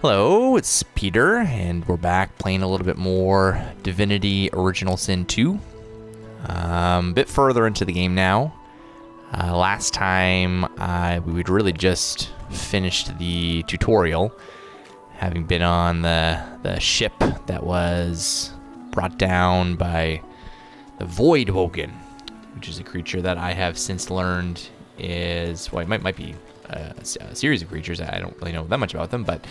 Hello, it's Peter, and we're back playing a little bit more Divinity Original Sin 2. A bit further into the game now. Last time, we'd really just finished the tutorial, having been on the ship that was brought down by the Voidwoken, which is a creature that I have since learned is, well, it might be a series of creatures. I don't really know that much about them, but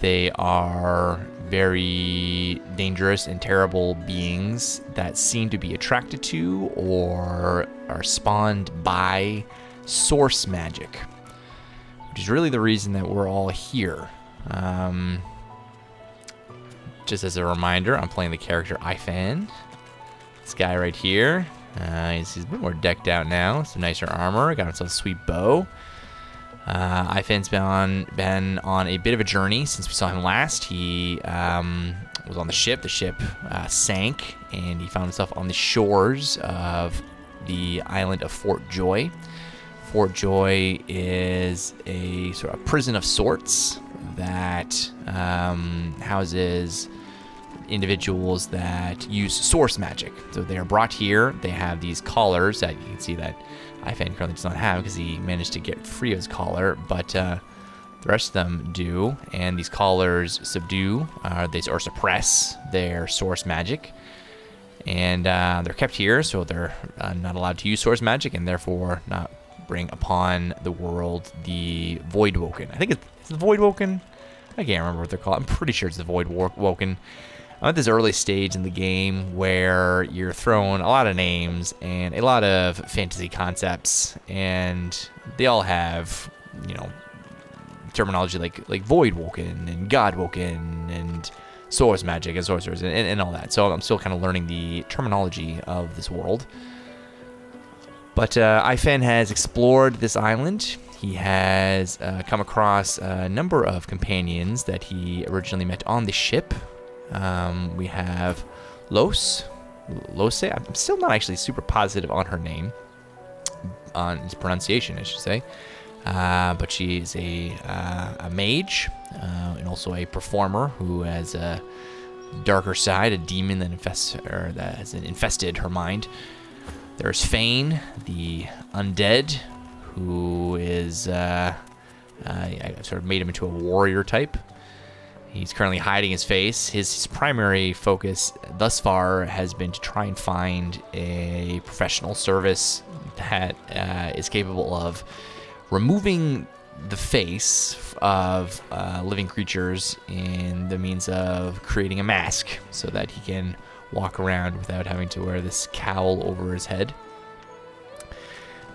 they are very dangerous and terrible beings that seem to be attracted to or are spawned by source magic, which is really the reason that we're all here. Just as a reminder, I'm playing the character Ifan. This guy right here. He's a bit more decked out now. Some nicer armor. Got himself a sweet bow. Ifan's been on a bit of a journey since we saw him last. He was on the ship. The ship sank, and he found himself on the shores of the island of Fort Joy. Fort Joy is a sort of prison of sorts that houses individuals that use source magic. So they are brought here. They have these collars that you can see that Ifan currently does not have because he managed to get free of his collar, but the rest of them do. And these collars subdue or suppress their source magic, and they're kept here, so they're not allowed to use source magic, and therefore not bring upon the world the Voidwoken. I think it's the Voidwoken. I can't remember what they're called. I'm pretty sure it's the Voidwoken. I'm at this early stage in the game where you're thrown a lot of names and a lot of fantasy concepts, and they all have, you know, terminology like Voidwoken and Godwoken and source magic and sorcerers and all that. So I'm still kind of learning the terminology of this world. But Ifan has explored this island. He has come across a number of companions that he originally met on the ship. We have Lose. I'm still not actually super positive on her name, on its pronunciation, I should say. But she's a mage and also a performer who has a darker side, a demon that has infested her mind. There's Fane, the undead, who is I sort of made him into a warrior type. He's currently hiding his face. His primary focus thus far has been to try and find a professional service that is capable of removing the face of living creatures in the means of creating a mask so that he can walk around without having to wear this cowl over his head.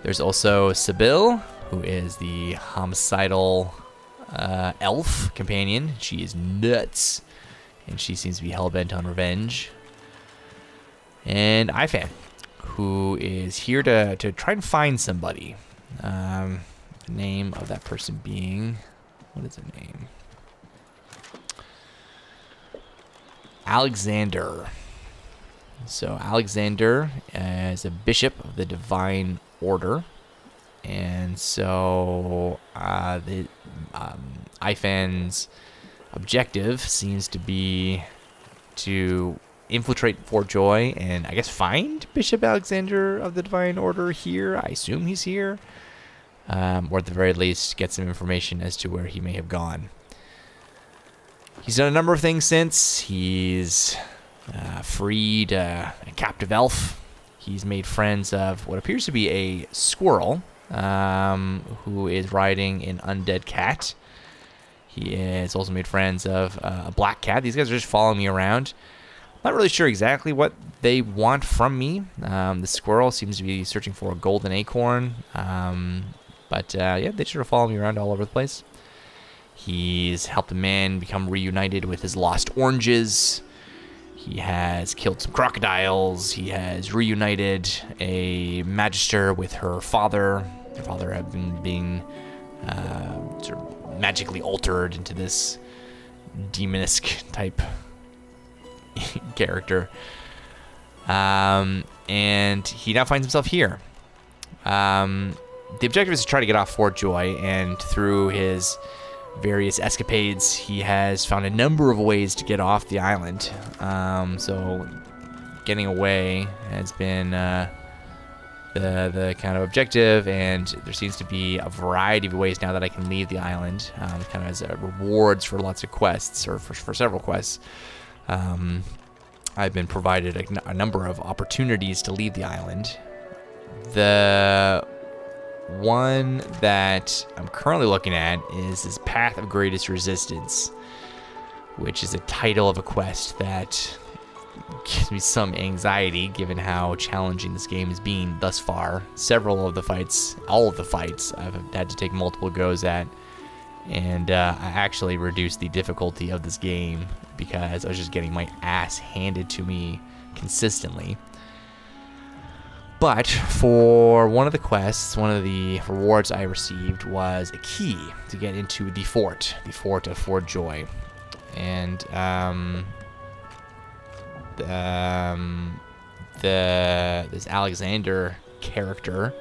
There's also Sibyl, who is the homicidal elf companion. She is nuts, and she seems to be hell-bent on revenge. And Ifan, who is here to try and find somebody. The name of that person being... what is her name? Alexander. So Alexander is a bishop of the Divine Order. And so Ifan's objective seems to be to infiltrate Fort Joy and, I guess, find Bishop Alexander of the Divine Order here. I assume he's here. Or at the very least get some information as to where he may have gone. He's done a number of things since. He's freed a captive elf. He's made friends of what appears to be a squirrel, who is riding an undead cat. He has also made friends of a black cat. These guys are just following me around. Not really sure exactly what they want from me. The squirrel seems to be searching for a golden acorn. But yeah, they sort of follow me around all over the place. He's helped a man become reunited with his lost oranges. He has killed some crocodiles. He has reunited a magister with her father. Her father had been being sort of magically altered into this demonisk type character. And he now finds himself here. The objective is to try to get off Fort Joy, and through his various escapades, he has found a number of ways to get off the island. So getting away has been the kind of objective, and there seems to be a variety of ways now that I can leave the island, kind of as rewards for lots of quests, or for several quests. I've been provided a number of opportunities to leave the island. The one that I'm currently looking at is this Path of Greatest Resistance, which is a title of a quest that gives me some anxiety given how challenging this game has been thus far. Several of the fights, all of the fights, I've had to take multiple goes at, and I actually reduced the difficulty of this game because I was just getting my ass handed to me consistently. But for one of the quests, one of the rewards I received was a key to get into the fort of Fort Joy. And this Alexander character,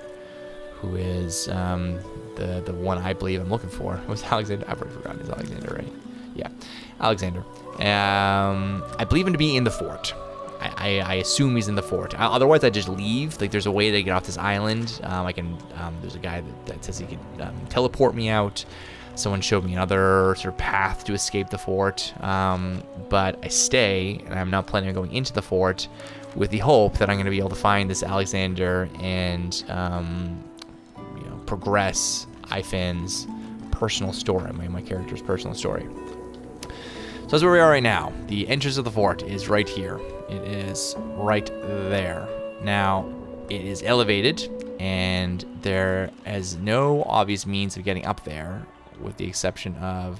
who is the one I believe I'm looking for. It was Alexander. I've already forgotten. Is Alexander right? Yeah, Alexander. I believe him to be in the fort. I assume he's in the fort. Otherwise, I just leave. Like, there's a way to get off this island. I can. There's a guy that says he can teleport me out. Someone showed me another sort of path to escape the fort. But I stay, and I'm not planning on going into the fort, with the hope that I'm going to be able to find this Alexander and progress Ifan's personal story, my character's personal story. So that's where we are right now. The entrance of the fort is right here. It is right there. Now, it is elevated, and there is no obvious means of getting up there, with the exception of...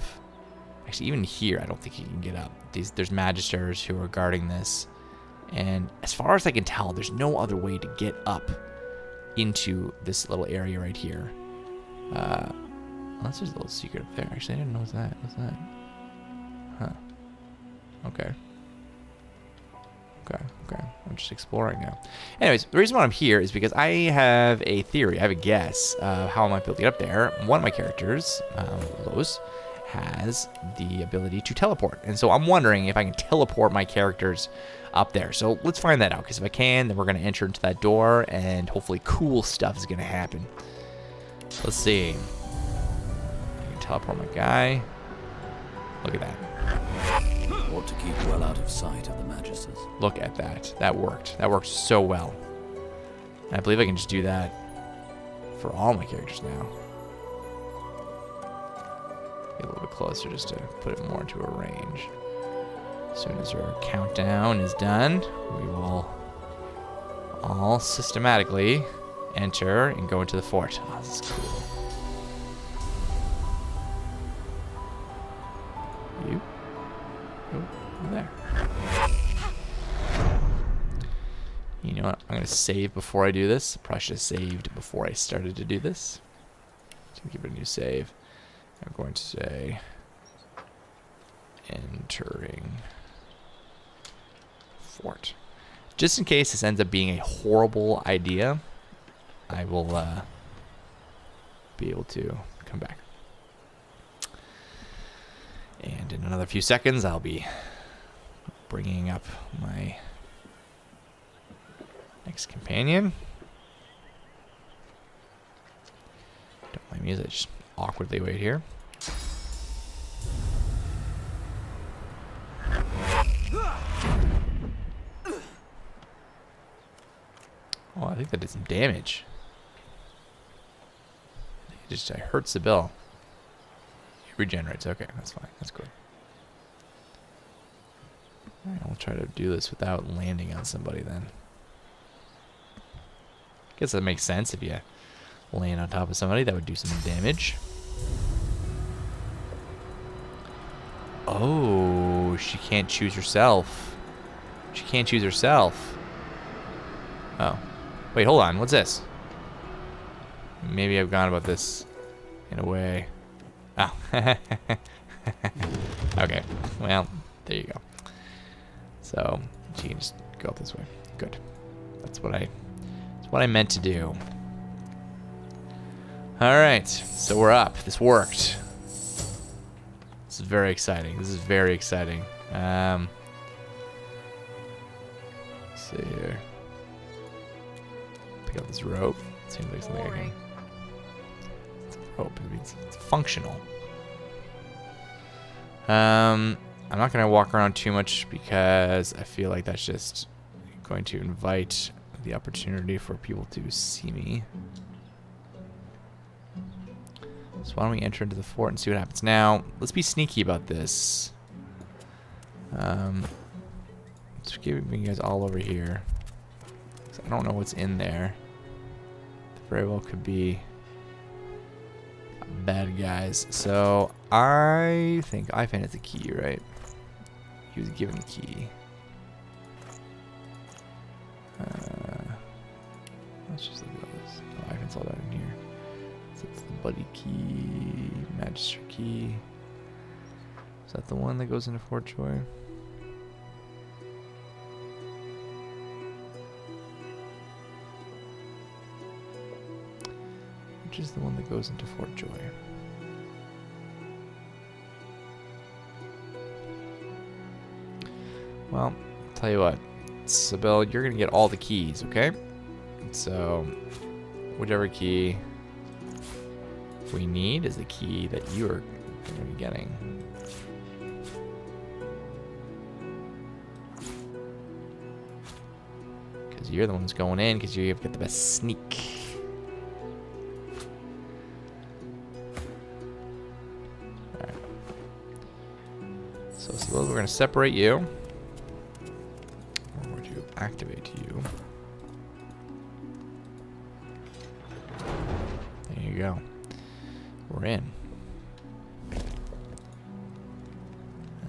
Actually, even here, I don't think you can get up. There's magisters who are guarding this, and as far as I can tell, there's no other way to get up into this little area right here. Unless there's a little secret up there. Actually, I didn't know what's that. What's that? Huh. Okay. Okay. I'm just exploring now. Anyways, the reason why I'm here is because I have a theory. I have a guess of how I might be able to get up there. One of my characters, Los, has the ability to teleport. And so I'm wondering if I can teleport my characters up there. So let's find that out, because if I can, then we're going to enter into that door, and hopefully cool stuff is going to happen. Let's see. I can teleport my guy. Look at that. Ought to keep well out of sight of the magisters. Look at that. That worked. That worked so well. And I believe I can just do that for all my characters now. Get a little bit closer just to put it more into a range. As soon as our countdown is done, we will all systematically enter and go into the fort. Oh, this is cool. You? Oh, there. You know what? I'm going to save before I do this. Probably should have saved before I started to do this. So give it a new save. I'm going to say entering fort. Just in case this ends up being a horrible idea, I will be able to come back. And in another few seconds, I'll be bringing up my next companion. Don't mind me as I just awkwardly wait here. Oh, I think that did some damage. I think it hurts the bill. It regenerates. Okay, that's fine. That's good. Alright, I'll try to do this without landing on somebody then. Guess that makes sense. If you land on top of somebody, that would do some damage. Oh, she can't choose herself. She can't choose herself. Oh. Wait, hold on. What's this? Maybe I've gone about this in a way. Oh. Okay. Well, there you go. So, she can just go up this way. Good. That's what I meant to do. Alright, so we're up. This worked. This is very exciting. This is very exciting. Let's see here. Pick up this rope. Seems like something I can. It's a rope. It means it's functional. I'm not gonna walk around too much because I feel like that's just going to invite the opportunity for people to see me. So why don't we enter into the fort and see what happens. Now, let's be sneaky about this. Let's give you guys all over here. I don't know what's in there. Very well could be bad guys. So I think Ifan is the key, right? He was given the key. Let's just look at this. Oh, Ifan's all that in here. So it's the buddy key, magister key. Is that the one that goes into Fort Joy? Which is the one that goes into Fort Joy? Well, tell you what, Sybil, you're gonna get all the keys, okay? So, whichever key we need is the key that you are gonna be getting. Because you're the one who's going in, because you get the best sneak. Alright. So, Sybil, we're gonna separate you. Or would you activate you? There you go. We're in.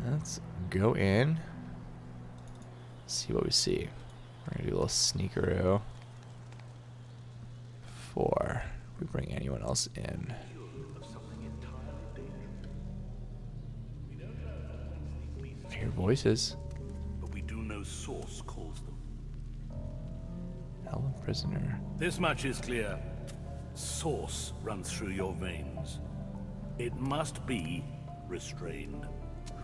Let's go in. See what we see. We're gonna do a little sneakeroo before we bring anyone else in. I hear voices. But we do know source calls them. Hell, prisoner. This much is clear. Source runs through your veins. It must be restrained.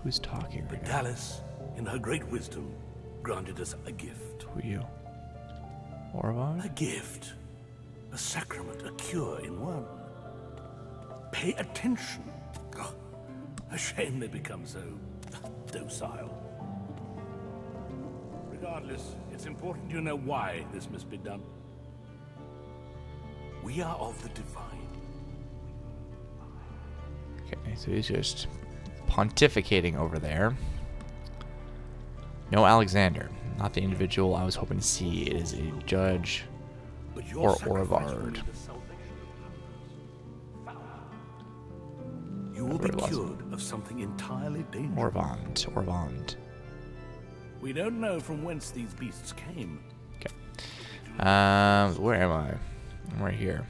Who's talking right now? Dallas, in her great wisdom, granted us a gift. Who are you? Orvar? A gift. A sacrament, a cure in one. Pay attention. Oh, a shame they become so docile. Regardless, it's important you know why this must be done. We are of the divine. Okay, so he's just pontificating over there. No Alexander, not the individual I was hoping to see. It is a judge But or your sacrifice will Orvard. be the salvation of the You will be Whatever it was. cured of something entirely dangerous. Orvand. We don't know from whence these beasts came. Okay. Where am I? I'm right here.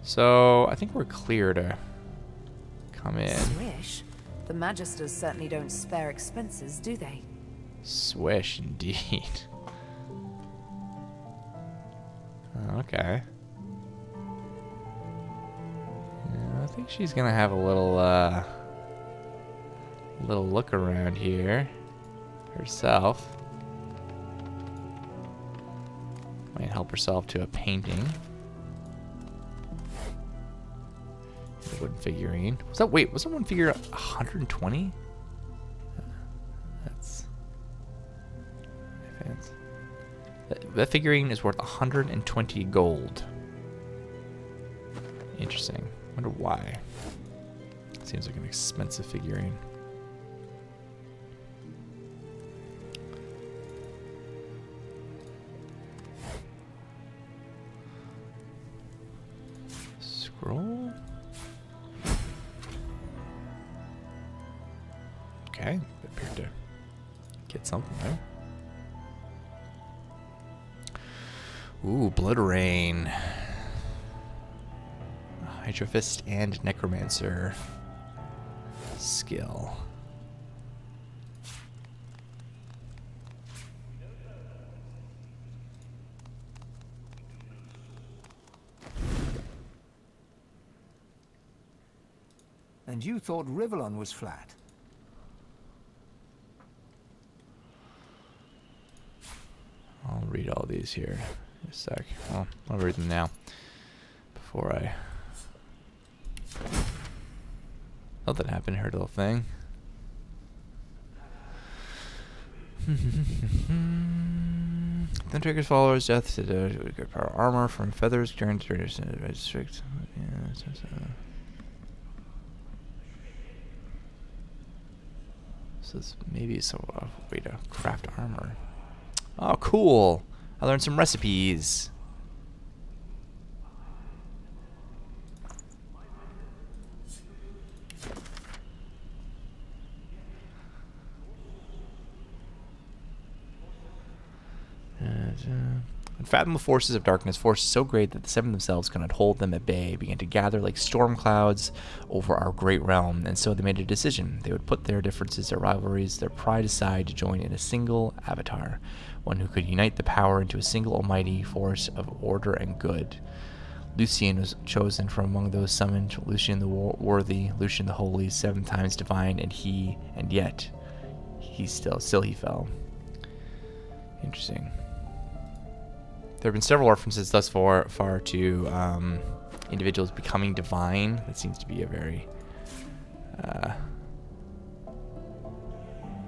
So I think we're clear to come in. Swish? The Magisters certainly don't spare expenses, do they? Swish, indeed. Okay. Yeah, I think she's gonna have a little look around here herself. Might help herself to a painting. The wooden figurine. Was that was that one figure 120? That's fancy. That figurine is worth 120 gold. Interesting. Wonder why. Seems like an expensive figurine. Scroll. Okay, appeared to get something there. Ooh, Blood Rain. Hydrophist and Necromancer skill. And you thought Rivellon was flat? I'll read all these here in a sec. Well, I'll read them now before I... Nothing happened. Heard a little thing. Then Trigger's followers death to good power armor from feathers during strict. So this maybe some way to craft armor. Oh, cool! I learned some recipes. Unfathom the forces of darkness, forces so great that the seven themselves cannot hold them at bay, began to gather like storm clouds over our great realm, and so they made a decision. They would put their differences, their rivalries, their pride aside to join in a single avatar, one who could unite the power into a single almighty force of order and good. Lucian was chosen from among those summoned, Lucian the worthy, Lucian the holy, 7 times divine, and yet he still he fell. Interesting. There have been several references thus far to individuals becoming divine. That seems to be a very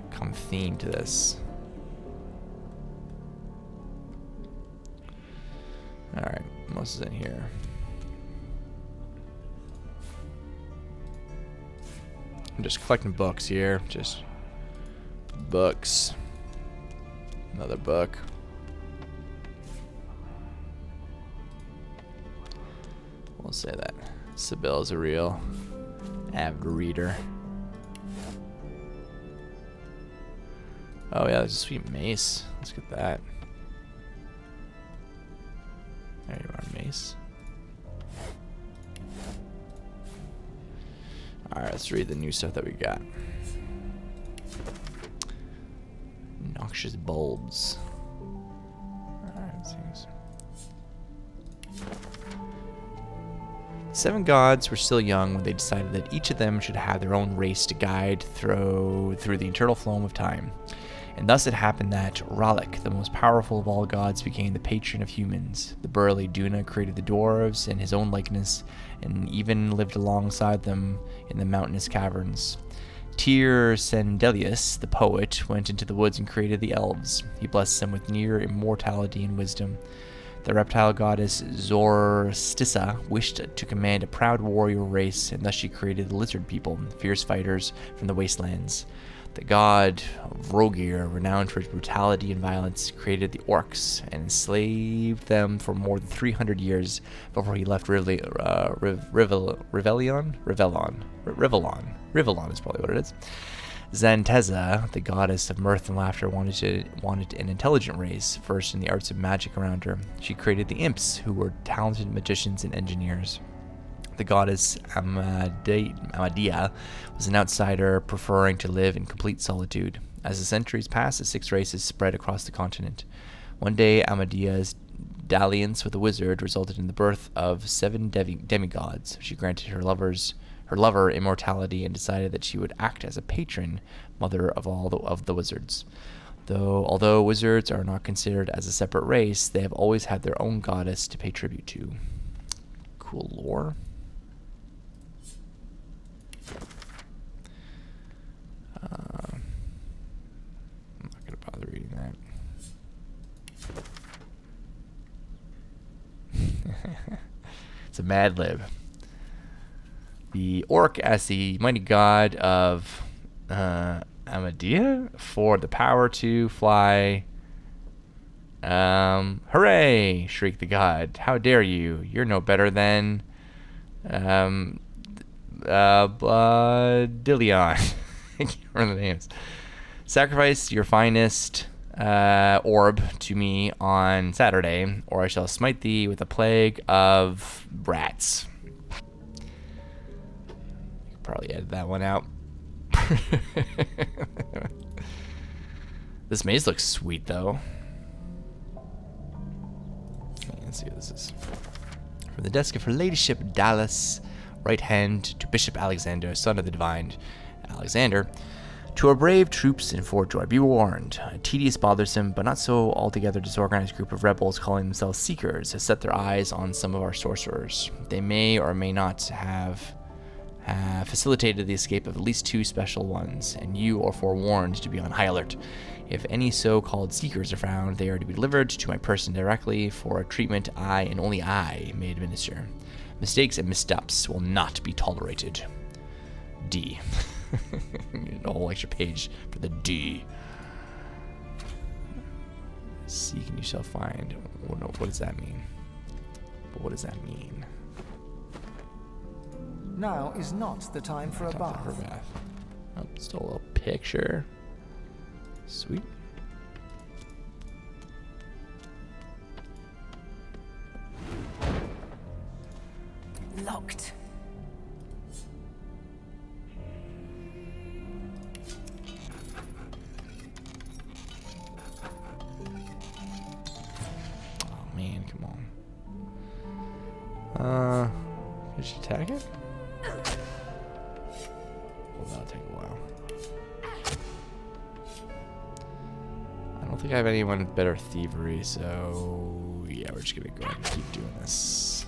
common theme to this. Alright, what else is in here? I'm just collecting books here. Just books. Another book. We'll say that Sibyl's a real avid reader. Oh yeah, there's a sweet mace. Let's get that. There you are, mace. Alright, let's read the new stuff that we got. Noxious bulbs. Alright, seems. 7 gods were still young when they decided that each of them should have their own race to guide through the eternal flow of time. And thus it happened that Ralik, the most powerful of all gods, became the patron of humans. The burly Duna created the dwarves in his own likeness, and even lived alongside them in the mountainous caverns. Tyr Sendelius, the poet, went into the woods and created the elves. He blessed them with near immortality and wisdom. The reptile goddess Zorstissa wished to command a proud warrior race, and thus she created the lizard people, fierce fighters from the wastelands. The god Vrogir, renowned for his brutality and violence, created the orcs and enslaved them for more than 300 years before he left Rivellon is probably what it is. Xanteza, the goddess of mirth and laughter, wanted an intelligent race, versed in the arts of magic around her. She created the imps, who were talented magicians and engineers. The goddess Amadea was an outsider, preferring to live in complete solitude. As the centuries passed, the 6 races spread across the continent. One day, Amadea's dalliance with a wizard resulted in the birth of 7 demigods. She granted her lover immortality and decided that she would act as a patron mother of all of the wizards. Although wizards are not considered as a separate race, they have always had their own goddess to pay tribute to. Cool lore. I'm not going to bother reading that. It's a Mad Lib. The orc as the mighty god of Amadea for the power to fly. Hooray! Shrieked the god. How dare you? You're no better than Dillion. I can't remember the names. Sacrifice your finest orb to me on Saturday, or I shall smite thee with a plague of brats. Probably edit that one out. This maze looks sweet though. Okay, let's see what this is. From the desk of her ladyship Dallas right hand to Bishop Alexander, son of the divine Alexander. To our brave troops in Fort Joy, be warned. A tedious, bothersome, but not so altogether disorganized group of rebels calling themselves Seekers has set their eyes on some of our sorcerers. They may or may not have facilitated the escape of at least 2 special ones, and you are forewarned to be on high alert. If any so-called Seekers are found, they are to be delivered to my person directly for a treatment I and only I may administer. Mistakes and missteps will not be tolerated. D. A whole extra page for the D. Seek and you shall find. What does that mean? What does that mean? Now is not the time for a bath. Oh, still a little picture. Sweet. Locked. Oh man, come on. Did she attack it? Well, that'll take a while. I don't think I have anyone better thievery, so yeah, we're just gonna go ahead and keep doing this.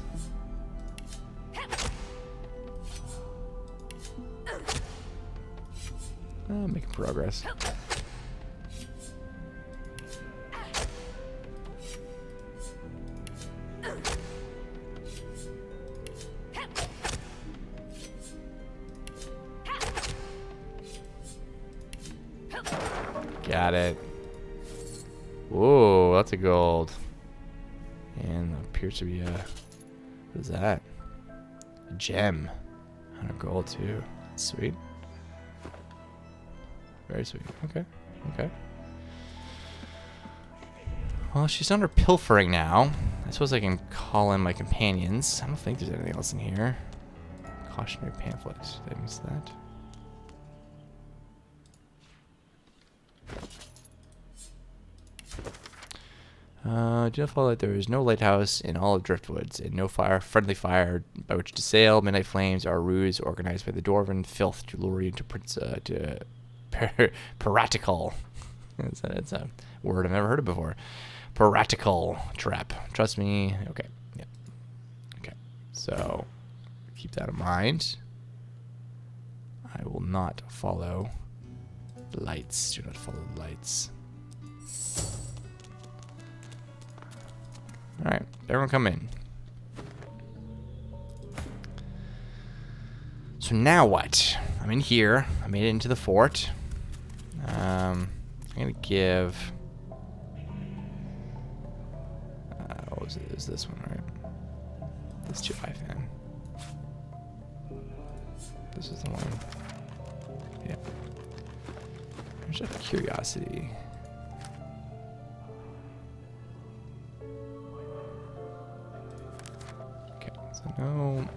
Making progress. Got it. Whoa, that's a gold. And appears to be a... What is that? A gem. 100 gold too. Sweet. Very sweet. Okay. Okay. Well, she's under pilfering now. I suppose I can call in my companions. I don't think there's anything else in here. Cautionary pamphlet. Did I miss that? Do not follow that there is no lighthouse in all of Driftwoods, and no friendly fire by which to sail. Midnight flames are a ruse organized by the Dwarven filth to lure you into piratical. That's a word I've never heard of before. Piratical trap. Trust me. Okay. Yeah. Okay. So keep that in mind. I will not follow the lights. Do not follow the lights. Alright, everyone come in. So now what? I'm in here. I made it into the fort. I'm gonna give... what was it? It was this one, right? This 2 fan. This is the one. Yeah. There's a curiosity. So no,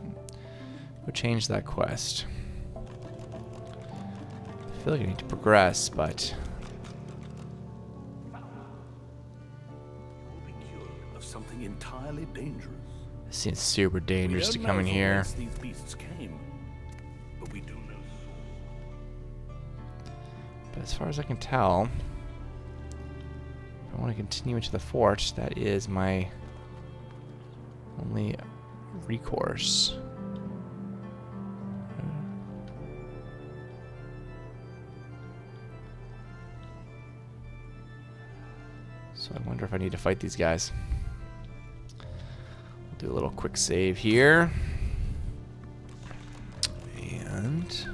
we'll change that quest. I feel like I need to progress, but You'll be cured of something entirely dangerous. it seems super dangerous to come in from here. whence these beasts came, but we do know. But as far as I can tell, if I want to continue into the fort, that is my only recourse. So I wonder if I need to fight these guys. We'll do a little quick save here. And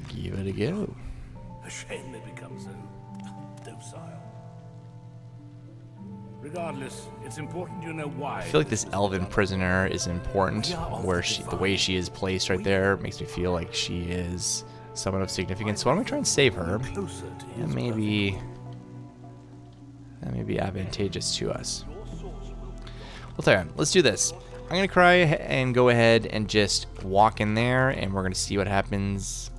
give it a go. A shame they become so docile. Regardless, it's important you know why. I feel like this elven prisoner is important, where the way she is placed right there makes me feel like she is someone of significance. So why don't we try and save her? That may be advantageous to us. Well, there. Let's do this. I'm gonna try and go ahead and just walk in there, and we're gonna see what happens.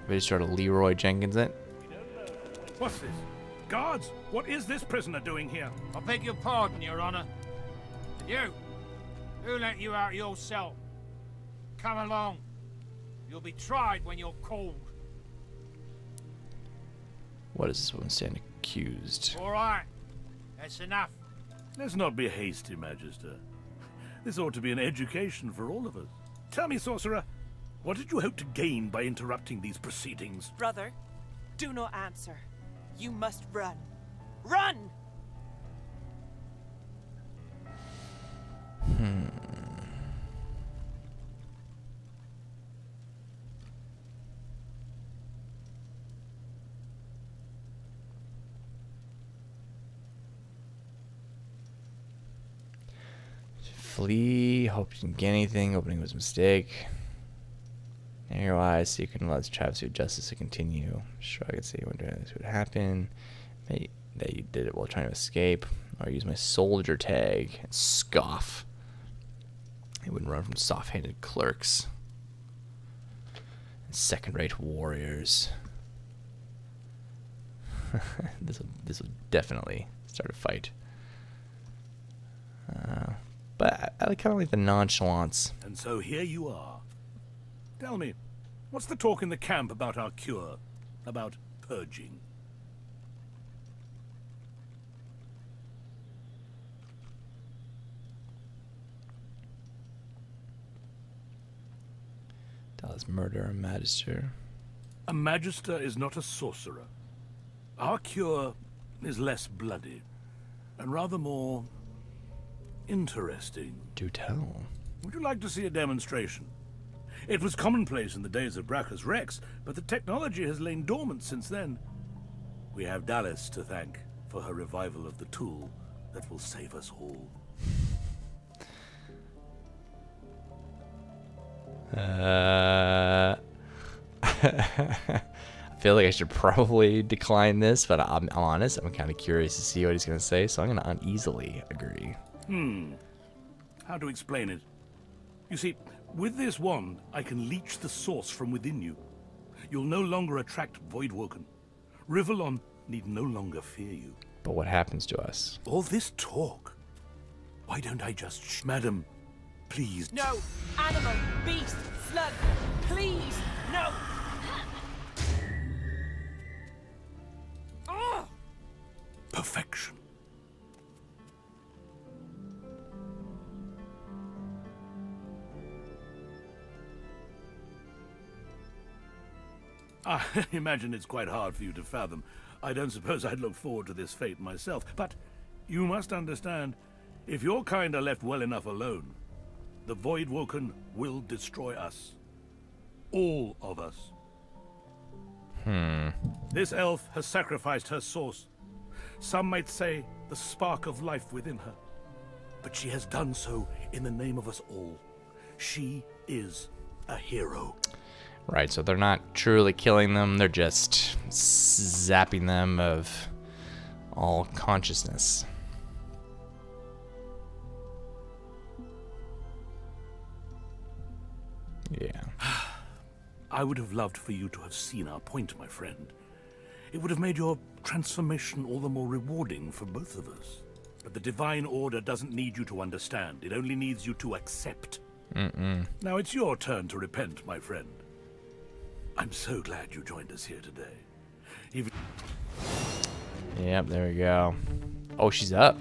We just sort of Leroy Jenkins it. What's this? Guards, what is this prisoner doing here? I beg your pardon, Your Honor. And you, Who let you out your cell? Come along. You'll be tried when you're called. What is this woman saying? Accused. All right. That's enough. Let's not be hasty, Magister. This ought to be an education for all of us. Tell me, sorcerer, what did you hope to gain by interrupting these proceedings? Brother, do not answer. You must run. Run! Flee, hope you can get anything. Opening was a mistake. Narrow your eyes so you can let the travesty of justice to continue. Shrug and see when this would happen. Maybe that you did it while trying to escape. Or use my soldier tag and scoff. He wouldn't run from soft-handed clerks and second-rate warriors. This will definitely start a fight. But I kind of like the nonchalance. And so here you are. Tell me, what's the talk in the camp about our cure? About purging? Does murder a magister? A magister is not a sorcerer. Our cure is less bloody, and rather more interesting. Do tell. Would you like to see a demonstration? It was commonplace in the days of Brachus Rex, but the technology has lain dormant since then. We have Dallas to thank for her revival of the tool that will save us all. I feel like I should probably decline this, but I'm honest. I'm kind of curious to see what he's going to say, so I'm going to uneasily agree. How to explain it? You see, with this wand, I can leech the source from within you. You'll no longer attract Voidwoken. Rivellon need no longer fear you. But what happens to us? All this talk. Why don't I just Madam, please. No! Animal, beast, slug, please, no! Ugh! Perfection. I imagine it's quite hard for you to fathom. I don't suppose I'd look forward to this fate myself, but you must understand, if your kind are left well enough alone, the Voidwoken will destroy us. All of us. This elf has sacrificed her source. Some might say the spark of life within her. But she has done so in the name of us all. She is a hero. Right, so they're not truly killing them, they're just zapping them of all consciousness. Yeah. I would have loved for you to have seen our point, my friend. It would have made your transformation all the more rewarding for both of us. But the Divine Order doesn't need you to understand. It only needs you to accept. Now it's your turn to repent, my friend. I'm so glad you joined us here today. Yep, there we go. Oh, she's up.